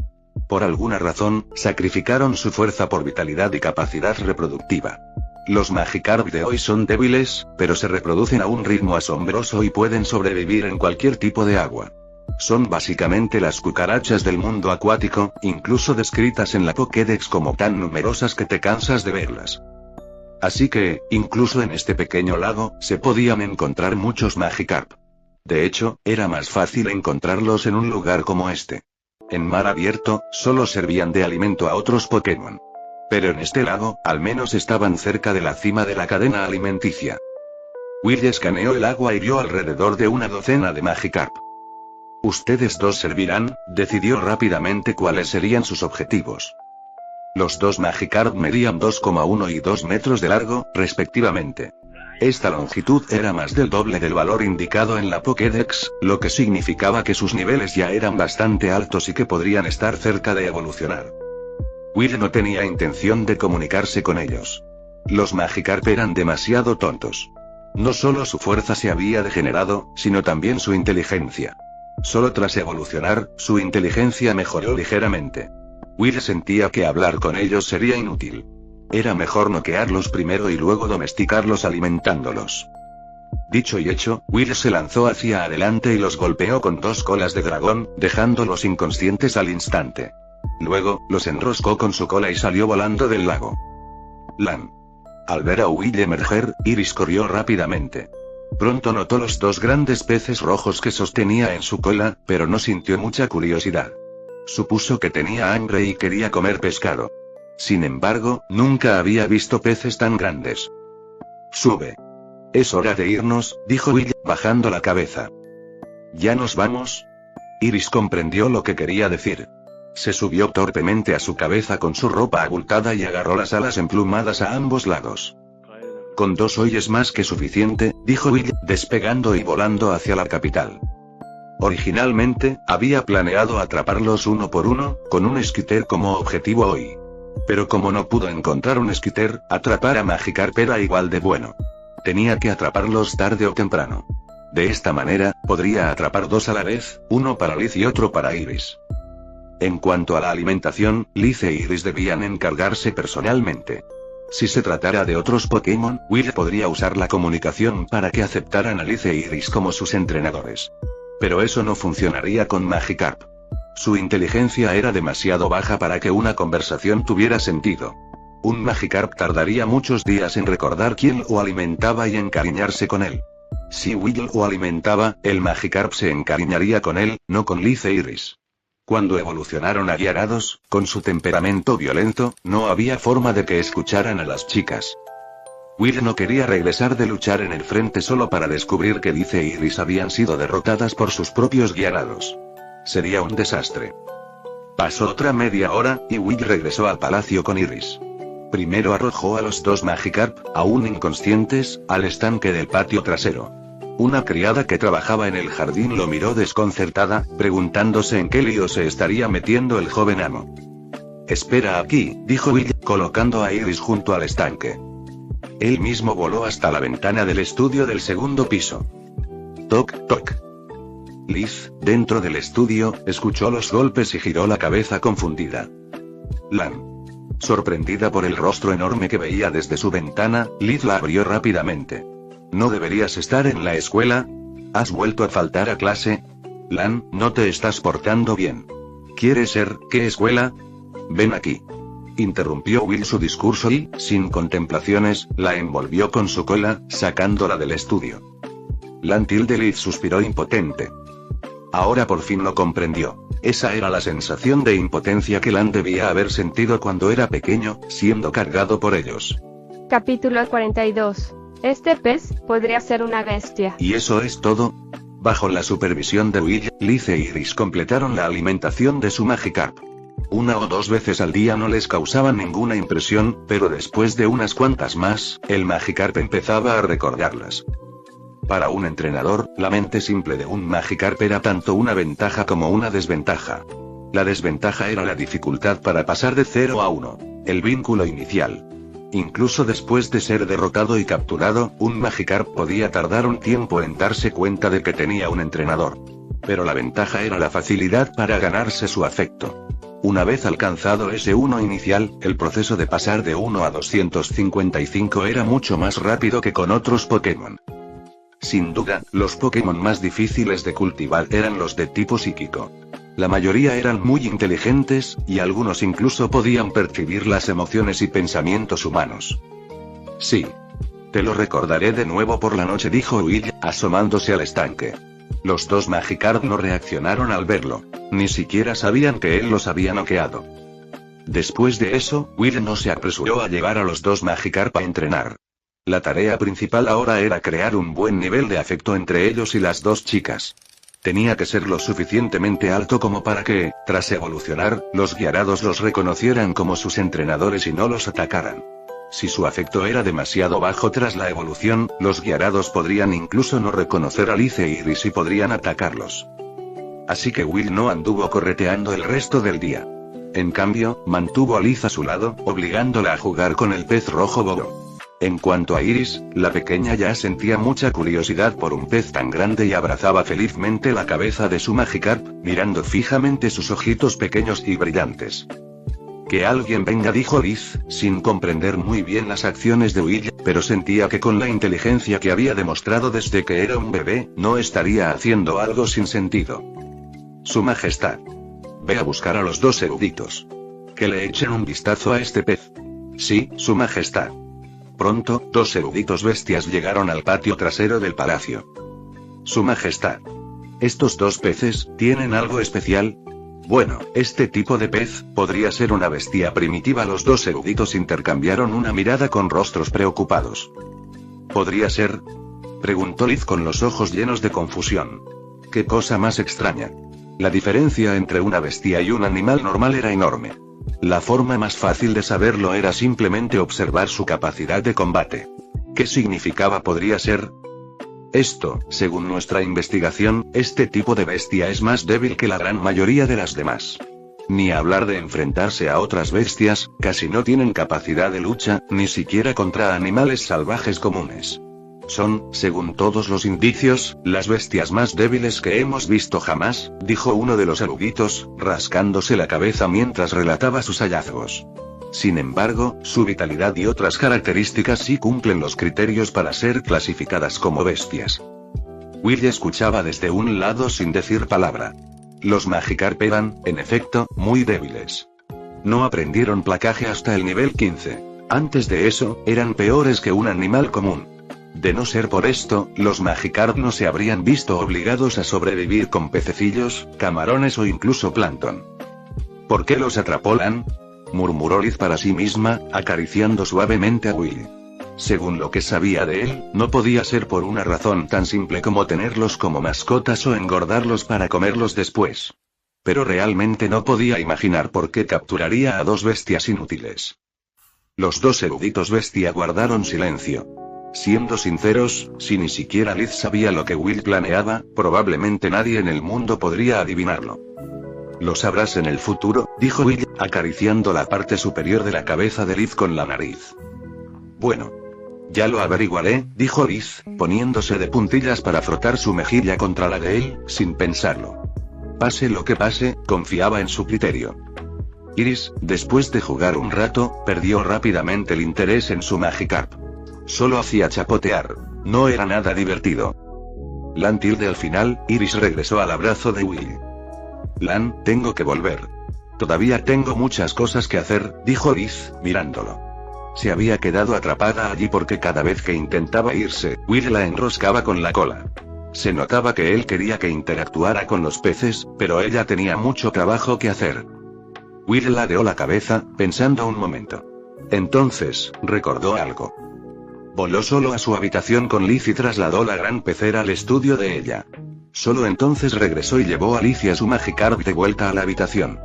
Por alguna razón, sacrificaron su fuerza por vitalidad y capacidad reproductiva. Los Magikarp de hoy son débiles, pero se reproducen a un ritmo asombroso y pueden sobrevivir en cualquier tipo de agua. Son básicamente las cucarachas del mundo acuático, incluso descritas en la Pokédex como tan numerosas que te cansas de verlas. Así que, incluso en este pequeño lago, se podían encontrar muchos Magikarp. De hecho, era más fácil encontrarlos en un lugar como este. En mar abierto, solo servían de alimento a otros Pokémon. Pero en este lago, al menos estaban cerca de la cima de la cadena alimenticia. Will escaneó el agua y vio alrededor de una docena de Magikarp. Ustedes dos servirán, decidió rápidamente cuáles serían sus objetivos. Los dos Magikarp medían 2,1 y 2 metros de largo, respectivamente. Esta longitud era más del doble del valor indicado en la Pokédex, lo que significaba que sus niveles ya eran bastante altos y que podrían estar cerca de evolucionar. Will no tenía intención de comunicarse con ellos. Los Magikarp eran demasiado tontos. No solo su fuerza se había degenerado, sino también su inteligencia. Solo tras evolucionar, su inteligencia mejoró ligeramente. Will sentía que hablar con ellos sería inútil. Era mejor noquearlos primero y luego domesticarlos alimentándolos. Dicho y hecho, Will se lanzó hacia adelante y los golpeó con dos colas de dragón, dejándolos inconscientes al instante. Luego, los enroscó con su cola y salió volando del lago. Lan. Al ver a Will emerger, Iris corrió rápidamente. Pronto notó los dos grandes peces rojos que sostenía en su cola, pero no sintió mucha curiosidad. Supuso que tenía hambre y quería comer pescado. Sin embargo, nunca había visto peces tan grandes. Sube. Es hora de irnos, dijo Will, bajando la cabeza. ¿Ya nos vamos? Iris comprendió lo que quería decir. Se subió torpemente a su cabeza con su ropa abultada y agarró las alas emplumadas a ambos lados. Con dos hoy es más que suficiente, dijo Will, despegando y volando hacia la capital. Originalmente, había planeado atraparlos uno por uno, con un Skitter como objetivo hoy. Pero como no pudo encontrar un Skitter, atrapar a Magikarp era igual de bueno. Tenía que atraparlos tarde o temprano. De esta manera, podría atrapar dos a la vez, uno para Liz y otro para Iris. En cuanto a la alimentación, Liz e Iris debían encargarse personalmente. Si se tratara de otros Pokémon, Will podría usar la comunicación para que aceptaran a Liz e Iris como sus entrenadores. Pero eso no funcionaría con Magikarp. Su inteligencia era demasiado baja para que una conversación tuviera sentido. Un Magikarp tardaría muchos días en recordar quién lo alimentaba y encariñarse con él. Si Will lo alimentaba, el Magikarp se encariñaría con él, no con Liz e Iris. Cuando evolucionaron a Gyarados, con su temperamento violento, no había forma de que escucharan a las chicas. Will no quería regresar de luchar en el frente solo para descubrir que Liz e Iris habían sido derrotadas por sus propios Gyarados. Sería un desastre. Pasó otra media hora, y Will regresó al palacio con Iris. Primero arrojó a los dos Magikarp, aún inconscientes, al estanque del patio trasero. Una criada que trabajaba en el jardín lo miró desconcertada, preguntándose en qué lío se estaría metiendo el joven amo. «Espera aquí», dijo Will, colocando a Iris junto al estanque. Él mismo voló hasta la ventana del estudio del segundo piso. Toc, toc. Liz, dentro del estudio, escuchó los golpes y giró la cabeza confundida. Lan. Sorprendida por el rostro enorme que veía desde su ventana, Liz la abrió rápidamente. ¿No deberías estar en la escuela? ¿Has vuelto a faltar a clase? Lan, no te estás portando bien. ¿Quieres ser, qué escuela? Ven aquí. Interrumpió Will su discurso y, sin contemplaciones, la envolvió con su cola, sacándola del estudio. Lan Liz suspiró impotente. Ahora por fin lo comprendió. Esa era la sensación de impotencia que Lan debía haber sentido cuando era pequeño, siendo cargado por ellos. Capítulo 42. Este pez podría ser una bestia. ¿Y eso es todo? Bajo la supervisión de Will, Liz e Iris completaron la alimentación de su Magikarp. Una o dos veces al día no les causaba ninguna impresión, pero después de unas cuantas más, el Magikarp empezaba a recordarlas. Para un entrenador, la mente simple de un Magikarp era tanto una ventaja como una desventaja. La desventaja era la dificultad para pasar de 0 a 1, el vínculo inicial. Incluso después de ser derrotado y capturado, un Magikarp podía tardar un tiempo en darse cuenta de que tenía un entrenador. Pero la ventaja era la facilidad para ganarse su afecto. Una vez alcanzado ese 1 inicial, el proceso de pasar de 1 a 255 era mucho más rápido que con otros Pokémon. Sin duda, los Pokémon más difíciles de cultivar eran los de tipo psíquico. La mayoría eran muy inteligentes, y algunos incluso podían percibir las emociones y pensamientos humanos. Sí. Te lo recordaré de nuevo por la noche, dijo Will, asomándose al estanque. Los dos Magikarp no reaccionaron al verlo. Ni siquiera sabían que él los había noqueado. Después de eso, Will no se apresuró a llevar a los dos Magikarp a entrenar. La tarea principal ahora era crear un buen nivel de afecto entre ellos y las dos chicas. Tenía que ser lo suficientemente alto como para que, tras evolucionar, los Gyarados los reconocieran como sus entrenadores y no los atacaran. Si su afecto era demasiado bajo tras la evolución, los Gyarados podrían incluso no reconocer a Liz e Iris y podrían atacarlos. Así que Will no anduvo correteando el resto del día. En cambio, mantuvo a Liz a su lado, obligándola a jugar con el pez rojo Bobo. En cuanto a Iris, la pequeña ya sentía mucha curiosidad por un pez tan grande y abrazaba felizmente la cabeza de su Magikarp, mirando fijamente sus ojitos pequeños y brillantes. Que alguien venga, dijo Liz, sin comprender muy bien las acciones de Will, pero sentía que con la inteligencia que había demostrado desde que era un bebé, no estaría haciendo algo sin sentido. Su Majestad. Ve a buscar a los dos eruditos. Que le echen un vistazo a este pez. Sí, Su Majestad. Pronto, dos eruditos bestias llegaron al patio trasero del palacio. Su Majestad. ¿Estos dos peces tienen algo especial? Bueno, este tipo de pez podría ser una bestia primitiva. Los dos eruditos intercambiaron una mirada con rostros preocupados. ¿Podría ser? Preguntó Liz con los ojos llenos de confusión. ¿Qué cosa más extraña? La diferencia entre una bestia y un animal normal era enorme. La forma más fácil de saberlo era simplemente observar su capacidad de combate. ¿Qué significaba podría ser? Esto, según nuestra investigación, este tipo de bestia es más débil que la gran mayoría de las demás. Ni hablar de enfrentarse a otras bestias, casi no tienen capacidad de lucha, ni siquiera contra animales salvajes comunes. Son, según todos los indicios, las bestias más débiles que hemos visto jamás, dijo uno de los eruditos, rascándose la cabeza mientras relataba sus hallazgos. Sin embargo, su vitalidad y otras características sí cumplen los criterios para ser clasificadas como bestias. Will escuchaba desde un lado sin decir palabra. Los Magikarp eran, en efecto, muy débiles. No aprendieron placaje hasta el nivel 15. Antes de eso, eran peores que un animal común. De no ser por esto, los Magikarp no se habrían visto obligados a sobrevivir con pececillos, camarones o incluso plancton. ¿Por qué los atrapó Lan?, murmuró Liz para sí misma, acariciando suavemente a Will. Según lo que sabía de él, no podía ser por una razón tan simple como tenerlos como mascotas o engordarlos para comerlos después. Pero realmente no podía imaginar por qué capturaría a dos bestias inútiles. Los dos eruditos bestia guardaron silencio. Siendo sinceros, si ni siquiera Liz sabía lo que Will planeaba, probablemente nadie en el mundo podría adivinarlo. Lo sabrás en el futuro, dijo Will, acariciando la parte superior de la cabeza de Liz con la nariz. Bueno. Ya lo averiguaré, dijo Liz, poniéndose de puntillas para frotar su mejilla contra la de él, sin pensarlo. Pase lo que pase, confiaba en su criterio. Iris, después de jugar un rato, perdió rápidamente el interés en su Magikarp. Solo hacía chapotear. No era nada divertido. Lan tilde al final, Iris regresó al abrazo de Will. Lan, tengo que volver. Todavía tengo muchas cosas que hacer, dijo Liz, mirándolo. Se había quedado atrapada allí porque cada vez que intentaba irse, Will la enroscaba con la cola. Se notaba que él quería que interactuara con los peces, pero ella tenía mucho trabajo que hacer. Will ladeó la cabeza, pensando un momento. Entonces, recordó algo. Voló solo a su habitación con Liz y trasladó la gran pecera al estudio de ella. Solo entonces regresó y llevó a Liz y a su Magikarp de vuelta a la habitación.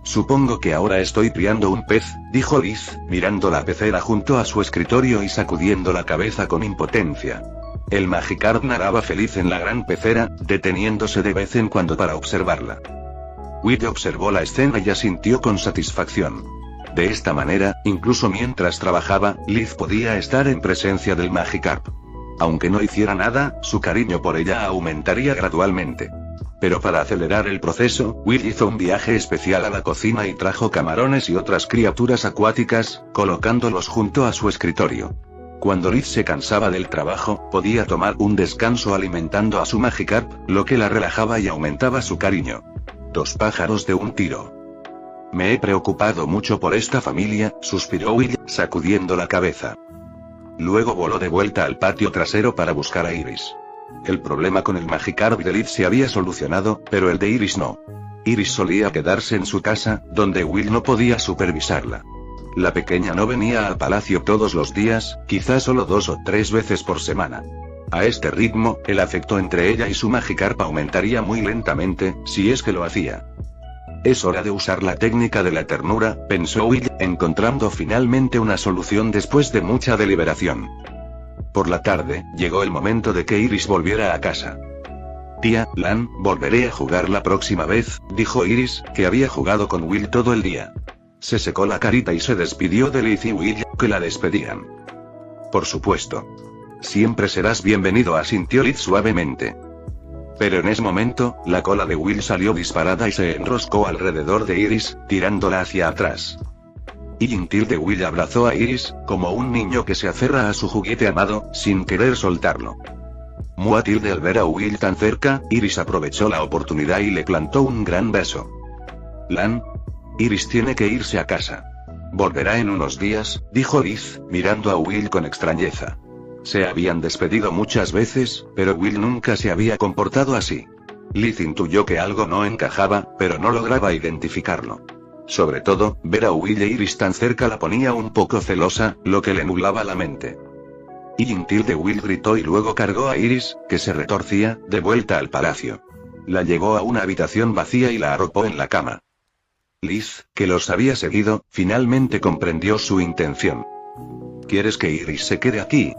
Supongo que ahora estoy criando un pez, dijo Liz, mirando la pecera junto a su escritorio y sacudiendo la cabeza con impotencia. El Magikarp nadaba feliz en la gran pecera, deteniéndose de vez en cuando para observarla. Will observó la escena y asintió con satisfacción. De esta manera, incluso mientras trabajaba, Liz podía estar en presencia del Magikarp. Aunque no hiciera nada, su cariño por ella aumentaría gradualmente. Pero para acelerar el proceso, Will hizo un viaje especial a la cocina y trajo camarones y otras criaturas acuáticas, colocándolos junto a su escritorio. Cuando Liz se cansaba del trabajo, podía tomar un descanso alimentando a su Magikarp, lo que la relajaba y aumentaba su cariño. Dos pájaros de un tiro. Me he preocupado mucho por esta familia, suspiró Will, sacudiendo la cabeza. Luego voló de vuelta al patio trasero para buscar a Iris. El problema con el Magikarp de Liz se había solucionado, pero el de Iris no. Iris solía quedarse en su casa, donde Will no podía supervisarla. La pequeña no venía al palacio todos los días, quizás solo 2 o 3 veces por semana. A este ritmo, el afecto entre ella y su Magikarp aumentaría muy lentamente, si es que lo hacía. Es hora de usar la técnica de la ternura, pensó Will, encontrando finalmente una solución después de mucha deliberación. Por la tarde, llegó el momento de que Iris volviera a casa. Tía, Lan, volveré a jugar la próxima vez, dijo Iris, que había jugado con Will todo el día. Se secó la carita y se despidió de Liz y Will, que la despedían. Por supuesto. Siempre serás bienvenido, asintió Liz suavemente. Pero en ese momento, la cola de Will salió disparada y se enroscó alrededor de Iris, tirándola hacia atrás. De Will abrazó a Iris, como un niño que se aferra a su juguete amado, sin querer soltarlo. Muatilde al ver a Will tan cerca, Iris aprovechó la oportunidad y le plantó un gran beso. Lan. Iris tiene que irse a casa. Volverá en unos días, dijo Liz, mirando a Will con extrañeza. Se habían despedido muchas veces, pero Will nunca se había comportado así. Liz intuyó que algo no encajaba, pero no lograba identificarlo. Sobre todo, ver a Will e Iris tan cerca la ponía un poco celosa, lo que le nublaba la mente. Will gritó y luego cargó a Iris, que se retorcía, de vuelta al palacio. La llevó a una habitación vacía y la arropó en la cama. Liz, que los había seguido, finalmente comprendió su intención. ¿Quieres que Iris se quede aquí?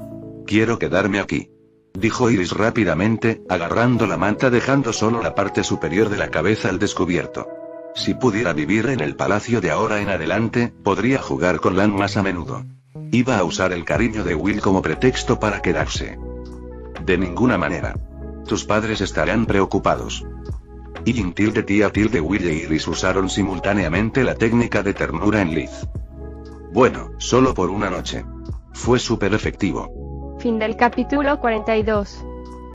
Quiero quedarme aquí, dijo Iris rápidamente, agarrando la manta dejando solo la parte superior de la cabeza al descubierto. Si pudiera vivir en el palacio de ahora en adelante, podría jugar con Lan más a menudo. Iba a usar el cariño de Will como pretexto para quedarse. De ninguna manera. Tus padres estarán preocupados. Tía Will e Iris usaron simultáneamente la técnica de ternura en Liz. Bueno, solo por una noche. Fue súper efectivo. Fin del capítulo 42.